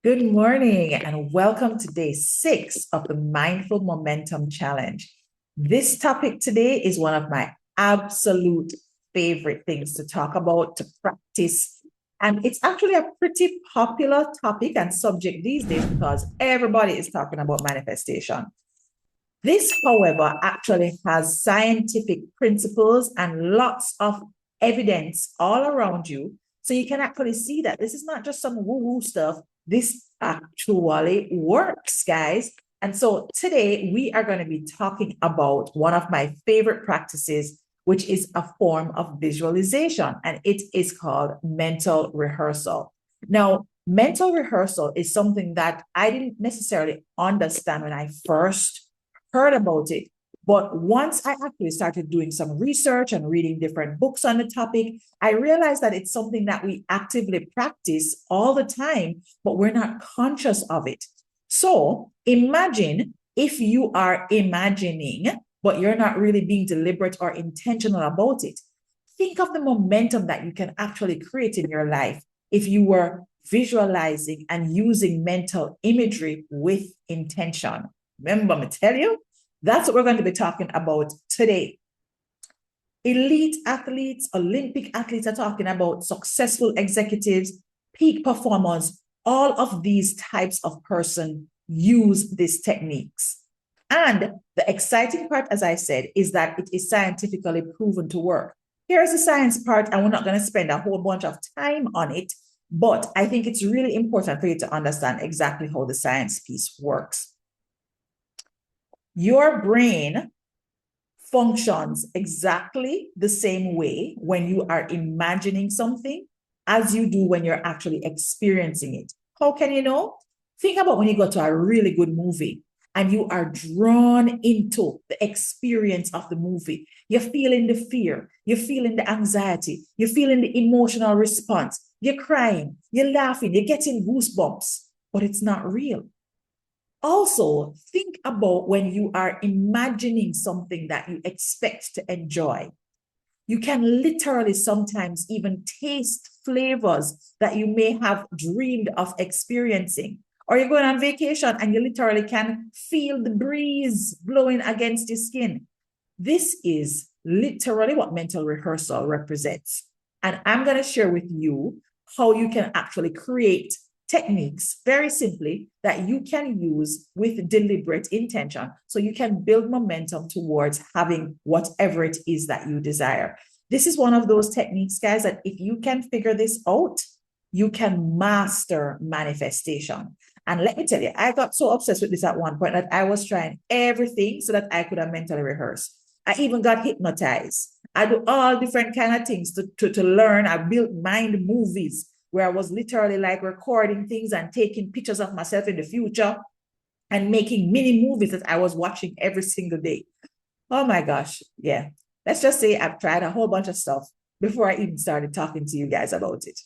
Good morning and welcome to day 6 of the Mindful Momentum Challenge. This topic today is one of my absolute favorite things to talk about, to practice. And it's actually a pretty popular topic and subject these days because everybody is talking about manifestation. This, however, actually has scientific principles and lots of evidence all around you. So you can actually see that this is not just some woo-woo stuff. This actually works, guys. And so today we are going to be talking about one of my favorite practices, which is a form of visualization, and it is called mental rehearsal. Now, mental rehearsal is something that I didn't necessarily understand when I first heard about it. But once I actually started doing some research and reading different books on the topic, I realized that it's something that we actively practice all the time, but we're not conscious of it. So imagine if you are imagining, but you're not really being deliberate or intentional about it. Think of the momentum that you can actually create in your life if you were visualizing and using mental imagery with intention. Remember, I'm tell you, that's what we're going to be talking about today. Elite athletes, Olympic athletes are talking about successful executives, peak performers. All of these types of person use these techniques. And the exciting part, as I said, is that it is scientifically proven to work. Here's the science part, and we're not going to spend a whole bunch of time on it, but I think it's really important for you to understand exactly how the science piece works. Your brain functions exactly the same way when you are imagining something as you do when you're actually experiencing it. How can you know? Think about when you go to a really good movie and you are drawn into the experience of the movie. You're feeling the fear, you're feeling the anxiety, you're feeling the emotional response, you're crying, you're laughing, you're getting goosebumps, but it's not real. Also, think about when you are imagining something that you expect to enjoy. You can literally sometimes even taste flavors that you may have dreamed of experiencing. Or you're going on vacation and you literally can feel the breeze blowing against your skin. This is literally what mental rehearsal represents. And I'm going to share with you how you can actually create techniques very simply that you can use with deliberate intention so you can build momentum towards having whatever it is that you desire. This is one of those techniques, guys, that if you can figure this out, you can master manifestation. And let me tell you, I got so obsessed with this at one point that I was trying everything so that I could have mentally rehearsed. I even got hypnotized. I do all different kind of things to learn. I built mind movies where I was literally like recording things and taking pictures of myself in the future and making mini movies that I was watching every single day. Oh my gosh. Yeah. Let's just say I've tried a whole bunch of stuff before I even started talking to you guys about it.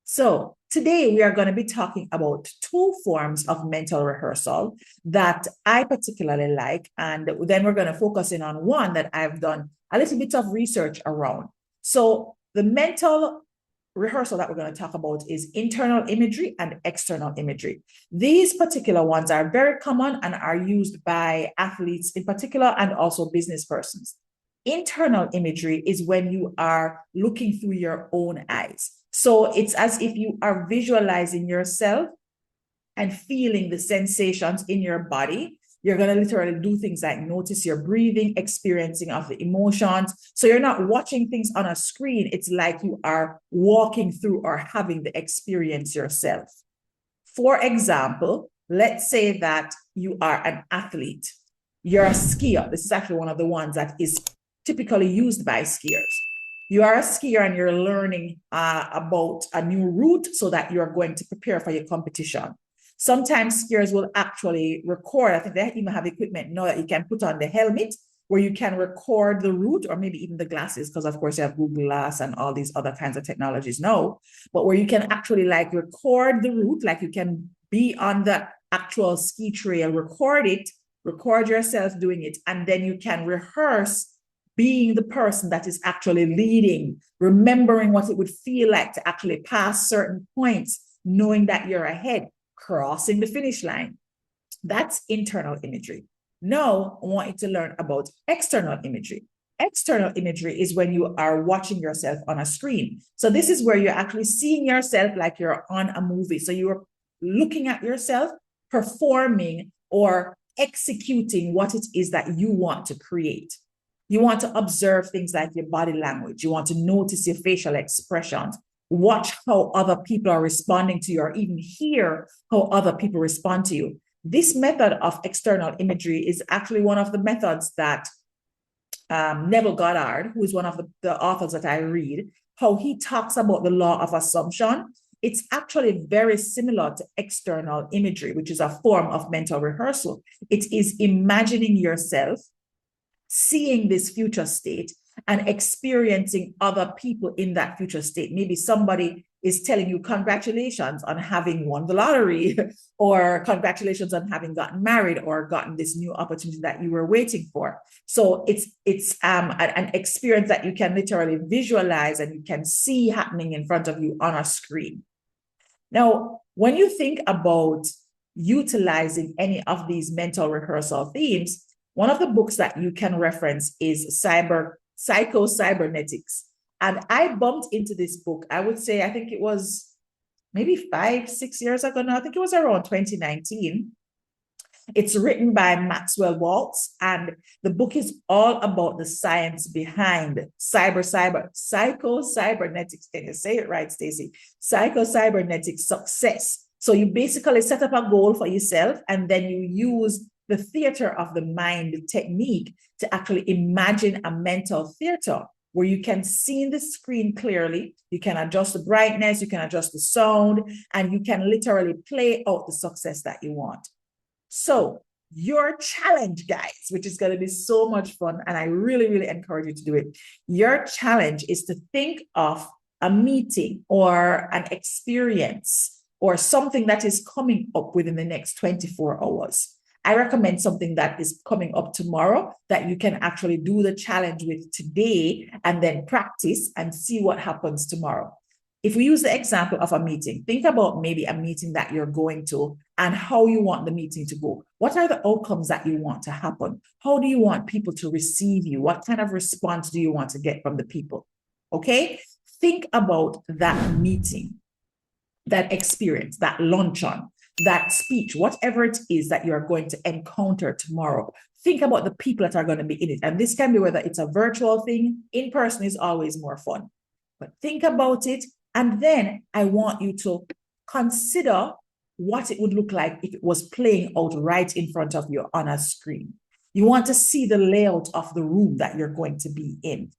So today we are going to be talking about two forms of mental rehearsal that I particularly like. And then we're going to focus in on one that I've done a little bit of research around. So the mental rehearsal that we're going to talk about is internal imagery and external imagery. These particular ones are very common and are used by athletes in particular and also business persons. Internal imagery is when you are looking through your own eyes. So it's as if you are visualizing yourself and feeling the sensations in your body. You're going to literally do things like notice your breathing, experiencing of the emotions. So you're not watching things on a screen. It's like you are walking through or having the experience yourself. For example, let's say that you are an athlete. You're a skier. This is actually one of the ones that is typically used by skiers. You are a skier and you're learning about a new route so that you're going to prepare for your competition. Sometimes skiers will actually record. I think they even have equipment now that you can put on the helmet where you can record the route or maybe even the glasses, because of course you have Google Glass and all these other kinds of technologies now, but where you can actually like record the route, like you can be on the actual ski trail, record it, record yourself doing it, and then you can rehearse being the person that is actually leading, remembering what it would feel like to actually pass certain points, knowing that you're ahead, crossing the finish line. That's internal imagery. Now, I want you to learn about external imagery. External imagery is when you are watching yourself on a screen. So this is where you're actually seeing yourself like you're on a movie. So you're looking at yourself performing or executing what it is that you want to create. You want to observe things like your body language. You want to notice your facial expressions. Watch how other people are responding to you, or even hear how other people respond to you. This method of external imagery is actually one of the methods that Neville Goddard, who is one of the authors that I read, how he talks about the law of assumption. It's actually very similar to external imagery, which is a form of mental rehearsal. It is imagining yourself, seeing this future state, and experiencing other people in that future state. Maybe somebody is telling you congratulations on having won the lottery, or congratulations on having gotten married, or gotten this new opportunity that you were waiting for. So it's an experience that you can literally visualize and you can see happening in front of you on a screen. Now, when you think about utilizing any of these mental rehearsal themes, one of the books that you can reference is Psycho-Cybernetics. And I bumped into this book, I would say, I think it was maybe 5-6 years ago now. I think it was around 2019. It's written by Maxwell Waltz, and the book is all about the science behind Psycho-Cybernetics. Can you say it right, Stacey? Psycho-Cybernetics success. So you basically set up a goal for yourself, and then you use the theater of the mind technique to actually imagine a mental theater where you can see the screen clearly, you can adjust the brightness, you can adjust the sound, and you can literally play out the success that you want. So your challenge, guys, which is going to be so much fun, and I really, really encourage you to do it. Your challenge is to think of a meeting or an experience or something that is coming up within the next 24 hours. I recommend something that is coming up tomorrow that you can actually do the challenge with today and then practice and see what happens tomorrow. If we use the example of a meeting, think about maybe a meeting that you're going to and how you want the meeting to go. What are the outcomes that you want to happen? How do you want people to receive you? What kind of response do you want to get from the people? Okay? Think about that meeting, that experience, that luncheon, that speech, whatever it is that you're going to encounter tomorrow. Think about the people that are going to be in it. And this can be whether it's a virtual thing, in person is always more fun. But think about it. And then I want you to consider what it would look like if it was playing out right in front of you on a screen. You want to see the layout of the room that you're going to be in.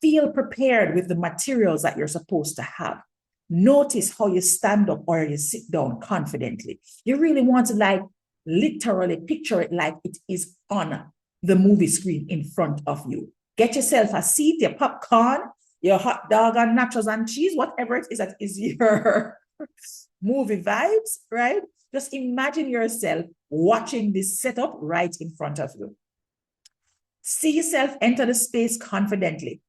Feel prepared with the materials that you're supposed to have. Notice how you stand up or you sit down confidently. You really want to literally picture it like it is on the movie screen in front of you. Get yourself a seat, your popcorn, your hot dog and nachos and cheese, whatever it is that is your movie vibes, right? Just imagine yourself watching this setup right in front of you. See yourself enter the space confidently.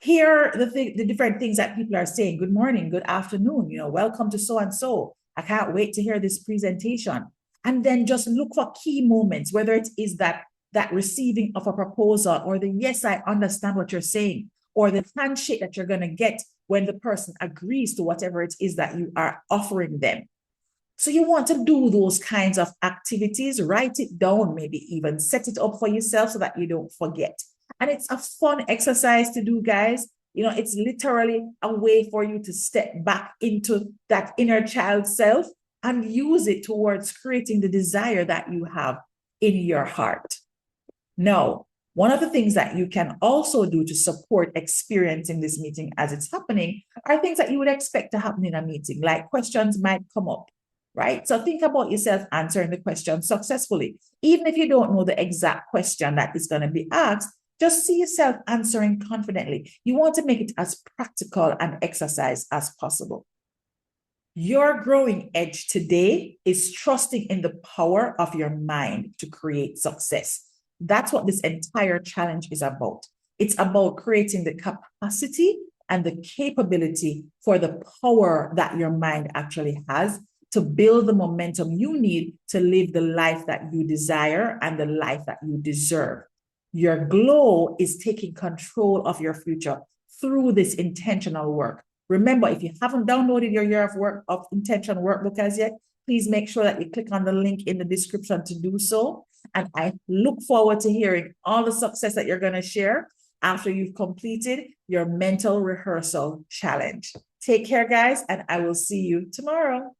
Hear the different things that people are saying. Good morning, good afternoon, welcome to so-and-so. I can't wait to hear this presentation. And then just look for key moments, whether it is that receiving of a proposal or the yes, I understand what you're saying, or the handshake that you're going to get when the person agrees to whatever it is that you are offering them. So you want to do those kinds of activities, write it down, maybe even set it up for yourself so that you don't forget. And it's a fun exercise to do, guys. It's literally a way for you to step back into that inner child self and use it towards creating the desire that you have in your heart. Now, one of the things that you can also do to support experiencing this meeting as it's happening are things that you would expect to happen in a meeting, like questions might come up, right? So think about yourself answering the question successfully. Even if you don't know the exact question that is going to be asked, just see yourself answering confidently. You want to make it as practical an exercise as possible. Your growing edge today is trusting in the power of your mind to create success. That's what this entire challenge is about. It's about creating the capacity and the capability for the power that your mind actually has to build the momentum you need to live the life that you desire and the life that you deserve. Your glow is taking control of your future through this intentional work. Remember, if you haven't downloaded your year of work of intention workbook as yet, please make sure that you click on the link in the description to do so. And I look forward to hearing all the success that you're going to share after you've completed your mental rehearsal challenge. Take care, guys, and I will see you tomorrow.